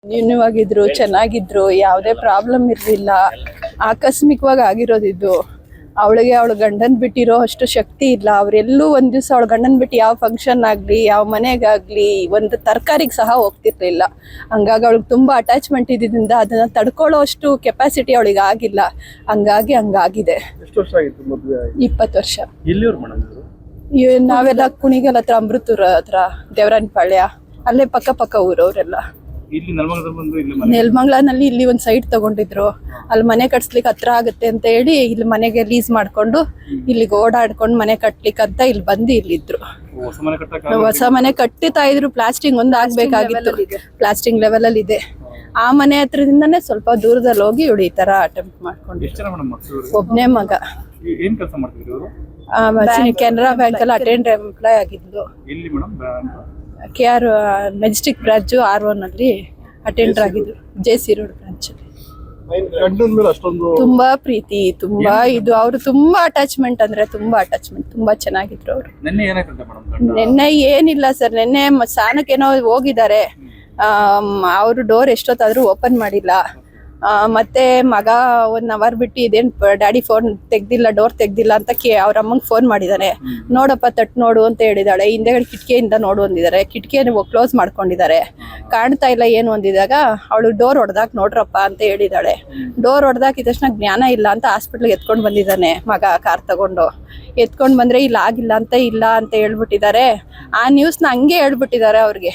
ನ್ಯೂನವಾಗಿದ್ರು, ಚೆನ್ನಾಗಿದ್ರು, ಯಾವುದೇ ಪ್ರಾಬ್ಲಮ್ ಇರಲಿಲ್ಲ. ಆಕಸ್ಮಿಕವಾಗಿ ಆಗಿರೋದಿದ್ದು. ಅವಳಿಗೆ ಅವಳ ಗಂಡನ್ ಬಿಟ್ಟಿರೋ ಅಷ್ಟು ಶಕ್ತಿ ಇಲ್ಲ. ಅವರೆಲ್ಲೂ ಒಂದ್ ದಿವಸ ಅವಳ ಗಂಡನ್ ಬಿಟ್ಟು ಯಾವ ಫಂಕ್ಷನ್ ಆಗಲಿ, ಯಾವ ಮನೆಗಾಗ್ಲಿ, ಒಂದು ತರಕಾರಿಗೆ ಸಹ ಹೋಗ್ತಿರ್ಲಿಲ್ಲ. ಹಂಗಾಗಿ ಅವಳಿಗೆ ತುಂಬಾ ಅಟ್ಯಾಚ್ಮೆಂಟ್ ಇದ್ದಿದ್ದರಿಂದ ಅದನ್ನ ತಡ್ಕೊಳ್ಳೋ ಅಷ್ಟು ಕೆಪಾಸಿಟಿ ಅವಳಿಗೆ ಆಗಿಲ್ಲ. ಹಂಗಾಗಿ ಹಂಗಾಗಿದೆ. 20 ವರ್ಷ. ನಾವೆಲ್ಲ ಕುಣಿಗಲ್ ಹತ್ರ, ಅಮೃತೂರ್ ಹತ್ರ, ದೇವರಾಯನಪಾಳ್ಯ, ಅಲ್ಲೇ ಪಕ್ಕ ಊರವರೆಲ್ಲ. ನೆಲಮಂಗಲನಲ್ಲಿ ಇಲ್ಲಿ ಒಂದು ಸೈಟ್ ತಗೊಂಡಿದ್ರು. ಅಲ್ಲಿ ಮನೆ ಕಟ್ಸ್ಲಿಕ್ಕೆ ಹತ್ರ ಆಗುತ್ತೆ ಅಂತ ಹೇಳಿ ಇಲ್ಲಿ ಮನೆಗೆ ಲೀಸ್ ಮಾಡ್ಕೊಂಡು ಇಲ್ಲಿಗೆ ಓಡಾಡ್ಕೊಂಡು ಮನೆ ಕಟ್ಲಿಕ್ಕೆ ಅಂತ ಇಲ್ಲಿ ಬಂದು ಇಲ್ಲಿದ್ರು. ಹೊಸ ಮನೆ ಕಟ್ಟುತ್ತಾ ಇದ್ರು. ಪ್ಲಾಸ್ಟಿಂಗ್ ಒಂದು ಆಗ್ಬೇಕಾಗಿತ್ತು. ಪ್ಲಾಸ್ಟಿಂಗ್ ಲೆವೆಲ್ ಅಲ್ಲಿ ಇದೆ. ಆ ಮನೆ ಹತ್ರದಿಂದಾನೇ ಸ್ವಲ್ಪ ದೂರದಲ್ಲಿ ಹೋಗಿ ಇವಳು ಈ ತರ ಅಟೆಂಪ್ಟ್ ಮಾಡ್ಕೊಂಡಿದ್ರು. ಒಬ್ನೇ ಮಗ. ಕೆನರಾ ಬ್ಯಾಂಕ್ ಅಲ್ಲಿ ಅಟೆಂಡರ್ ಎಂಪ್ಲಾಯ್ ಆಗಿದ್ಲು. KR ಮೆಜೆಸ್ಟಿಕ್ ಬ್ರಾಂಚ್ R1 ಅಲ್ಲಿ ಅಟೆಂಡರ್ ಆಗಿದ್ರು. JC road branch. ತುಂಬಾ ಪ್ರೀತಿ, ತುಂಬಾ ಇದು. ಅವ್ರು ತುಂಬಾ ಅಟ್ಯಾಚ್ಮೆಂಟ್ ಅಂದ್ರೆ ತುಂಬಾ ಅಟ್ಯಾಚ್ಮೆಂಟ್. ತುಂಬಾ ಚೆನ್ನಾಗಿದ್ರು ಅವರು. ನಿನ್ನೆ ಏನಿಲ್ಲ ಸರ್, ನಿನ್ನೆ ಸ್ನಾನಕ್ಕೇನೋ ಹೋಗಿದ್ದಾರೆ. ಅವರು ಡೋರ್ ಎಷ್ಟೊತ್ತಾದ್ರೂ ಓಪನ್ ಮಾಡಿಲ್ಲ. ಮತ್ತೆ ಮಗ 1 ಅವರ್ ಬಿಟ್ಟು ಇದೇನ್ ಡ್ಯಾಡಿ ಫೋನ್ ತೆಗ್ದಿಲ್ಲ, ಡೋರ್ ತೆಗ್ದಿಲ್ಲ ಅಂತ ಅವ್ರ ಅಮ್ಮಂಗೆ ಫೋನ್ ಮಾಡಿದಾನೆ. ನೋಡಪ್ಪ ತಟ್ ನೋಡು ಅಂತ ಹೇಳಿದಾಳೆ. ಹಿಂದೆಗಡೆ ಕಿಟಕಿಯಿಂದ ನೋಡು ಅಂದಿದ್ದಾರೆ. ಕಿಟಕಿಯನ್ನು ಕ್ಲೋಸ್ ಮಾಡ್ಕೊಂಡಿದ್ದಾರೆ. ಕಾಣ್ತಾ ಇಲ್ಲ ಏನು ಅಂದಿದಾಗ ಅವಳು ಡೋರ್ ಹೊಡೆದಾಕ್ ನೋಡ್ರಪ್ಪ ಅಂತ ಹೇಳಿದಾಳೆ. ಡೋರ್ ಹೊಡೆದಾಕಿದ ತಕ್ಷಣ ಜ್ಞಾನ ಇಲ್ಲ ಅಂತ ಹಾಸ್ಪಿಟ್ಲ್ಗೆ ಎತ್ಕೊಂಡ್ ಬಂದಿದ್ದಾನೆ ಮಗ. ಕಾರ್ ತಗೊಂಡು ಎತ್ಕೊಂಡ್ ಬಂದ್ರೆ ಇಲ್ಲ ಆಗಿಲ್ಲ ಅಂತ ಹೇಳ್ಬಿಟ್ಟಿದ್ದಾರೆ. ಆ ನ್ಯೂಸ್ನ ಹಂಗೆ ಹೇಳ್ಬಿಟ್ಟಿದ್ದಾರೆ ಅವ್ರಿಗೆ.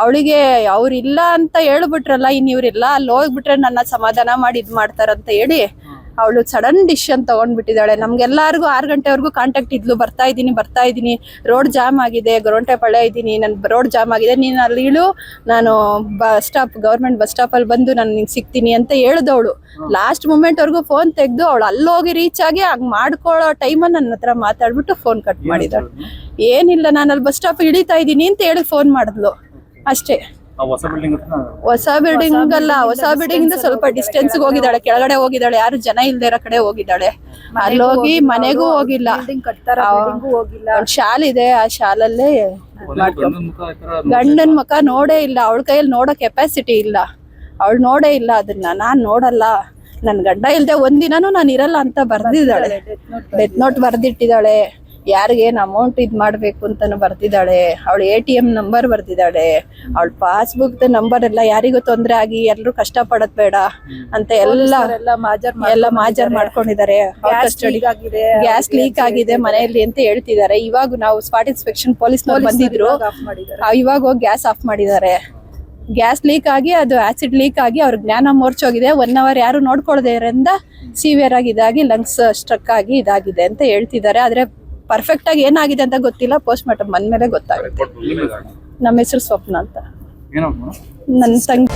ಅವಳಿಗೆ ಅವ್ರಿಲ್ಲ ಅಂತ ಹೇಳ್ಬಿಟ್ರಲ್ಲ, ಇನ್ ಇವ್ರಿಲ್ಲ ಅಲ್ಲಿ ಹೋಗ್ಬಿಟ್ರೆ ನನ್ನ ಸಮಾಧಾನ ಮಾಡಿ ಇದ್ ಮಾಡ್ತಾರಂತ ಹೇಳಿ ಅವಳು ಸಡನ್ ಡಿಸಿಷನ್ ತಗೊಂಡ್ಬಿಟ್ಟಿದ್ದಾಳೆ. ನಮ್ಗೆಲ್ಲಾರ್ಗು 6 ಗಂಟೆವರೆಗೂ ಕಾಂಟ್ಯಾಕ್ಟ್ ಇದ್ಲು. ಬರ್ತಾ ಇದ್ದೀನಿ, ರೋಡ್ ಜಾಮ್ ಆಗಿದೆ, ಗೊರೊಂಟೆಪಾಳ್ಯ ಇದ್ದೀನಿ, ನನ್ ರೋಡ್ ಜಾಮ್ ಆಗಿದೆ, ನೀನ್ ಅಲ್ಲಿ ಇಳು, ನಾನು ಗವರ್ಮೆಂಟ್ ಬಸ್ ಸ್ಟಾಪ್ ಅಲ್ಲಿ ಬಂದು ನಾನು ನಿಂಗೆ ಸಿಗ್ತೀನಿ ಅಂತ ಹೇಳ್ದವಳು. ಲಾಸ್ಟ್ ಮೂಮೆಂಟ್ ವರ್ಗು ಫೋನ್ ತೆಗ್ದು ಅವಳು ಅಲ್ಲೋಗಿ ರೀಚ್ ಆಗಿ ಹಂಗ್ ಮಾಡ್ಕೊಳ್ಳೋ ಟೈಮಲ್ಲಿ ನನ್ನ ಹತ್ರ ಮಾತಾಡ್ಬಿಟ್ಟು ಫೋನ್ ಕಟ್ ಮಾಡಿದಾಳು. ಏನಿಲ್ಲ, ನಾನು ಅಲ್ಲಿ ಬಸ್ ಸ್ಟಾಪ್ ಇಳಿತಾ ಇದ್ದೀನಿ ಅಂತ ಹೇಳಿ ಫೋನ್ ಮಾಡಿದ್ಲು ಅಷ್ಟೇ. ಹೊಸ ಬಿಲ್ಡಿಂಗ್ ಅಲ್ಲ, ಹೊಸ ಬಿಲ್ಡಿಂಗ್ ಇಂದ ಸ್ವಲ್ಪ ಡಿಸ್ಟೆನ್ಸ್ ಹೋಗಿದ್ದಾಳೆ, ಕೆಳಗಡೆ ಹೋಗಿದ್ದಾಳೆ, ಯಾರು ಜನ ಇಲ್ದೇ ಇರೋ ಕಡೆ ಹೋಗಿದ್ದಾಳೆ. ಅಲ್ಲೋಗಿ ಮನೆಗೂ ಹೋಗಿಲ್ಲ. ಶಾಲ್ ಇದೆ, ಆ ಶಾಲಲ್ಲೇ ಗಂಡನ್ ಮುಖ ನೋಡೇ ಇಲ್ಲ. ಅವಳ ಕೈಯಲ್ಲಿ ನೋಡೋ ಕೆಪಾಸಿಟಿ ಇಲ್ಲ. ಅವಳು ನೋಡೇ ಇಲ್ಲ ಅದನ್ನ. ನಾನ್ ನೋಡಲ್ಲ, ನನ್ ಗಂಡ ಇಲ್ದೆ ಒಂದಿನಾನು ನಾನು ಇರಲ್ಲ ಅಂತ ಬರ್ದಿದ್ದಾಳೆ. ಡೆತ್ ನೋಟ್ ಬರ್ದಿಟ್ಟಿದ್ದಾಳೆ. ಯಾರಿಗೇನು ಅಮೌಂಟ್ ಇದ್ ಮಾಡ್ಬೇಕು ಅಂತಾನು ಬರ್ದಿದ್ದಾಳೆ. ಅವಳು ATM ನಂಬರ್ ಬರ್ದಿದ್ದಾಳೆ. ಅವಳ ಪಾಸ್ಬುಕ್ ನಂಬರ್ ಎಲ್ಲ ಯಾರಿಗೂ ತೊಂದ್ರೆ ಆಗಿ ಎಲ್ರು ಕಷ್ಟ ಪಡೋದ್ ಬೇಡ ಅಂತ ಎಲ್ಲ ಮಾಜರ್ ಮಾಡ್ಕೊಂಡಿದ್ದಾರೆ. ಗ್ಯಾಸ್ ಲೀಕ್ ಆಗಿದೆ ಮನೆಯಲ್ಲಿ ಅಂತ ಹೇಳ್ತಿದ್ದಾರೆ. ಇವಾಗ ನಾವು ಸ್ಪಾಟ್ ಇನ್ಸ್ಪೆಕ್ಷನ್ ಪೊಲೀಸ್ನವ್ರು ಬಂದಿದ್ರು. ಇವಾಗ ಹೋಗಿ ಗ್ಯಾಸ್ ಆಫ್ ಮಾಡಿದ್ದಾರೆ. ಗ್ಯಾಸ್ ಲೀಕ್ ಆಗಿ ಅದು ಆಸಿಡ್ ಲೀಕ್ ಆಗಿ ಅವ್ರ ಜ್ಞಾನ ಮೋರ್ಚೋಗಿದೆ. 1 ಅವರ್ ಯಾರು ನೋಡ್ಕೊಳ್ಳೋದ್ರಿಂದ ಸಿವಿಯರ್ ಆಗಿ ಇದಾಗಿ ಲಂಗ್ಸ್ ಸ್ಟ್ರಕ್ ಆಗಿ ಇದಾಗಿದೆ ಅಂತ ಹೇಳ್ತಿದ್ದಾರೆ. ಆದ್ರೆ ಪರ್ಫೆಕ್ಟ್ ಆಗಿ ಏನಾಗಿದೆ ಅಂತ ಗೊತ್ತಿಲ್ಲ. ಪೋಸ್ಟ್ ಮಾರ್ಟಮ್ ಬಂದ್ಮೇಲೆ ಗೊತ್ತಾಗುತ್ತೆ. ನಮ್ಮ ಹೆಸರು ಸ್ವಪ್ನ ಅಂತ. ನನ್ನ ತಂಗಿ.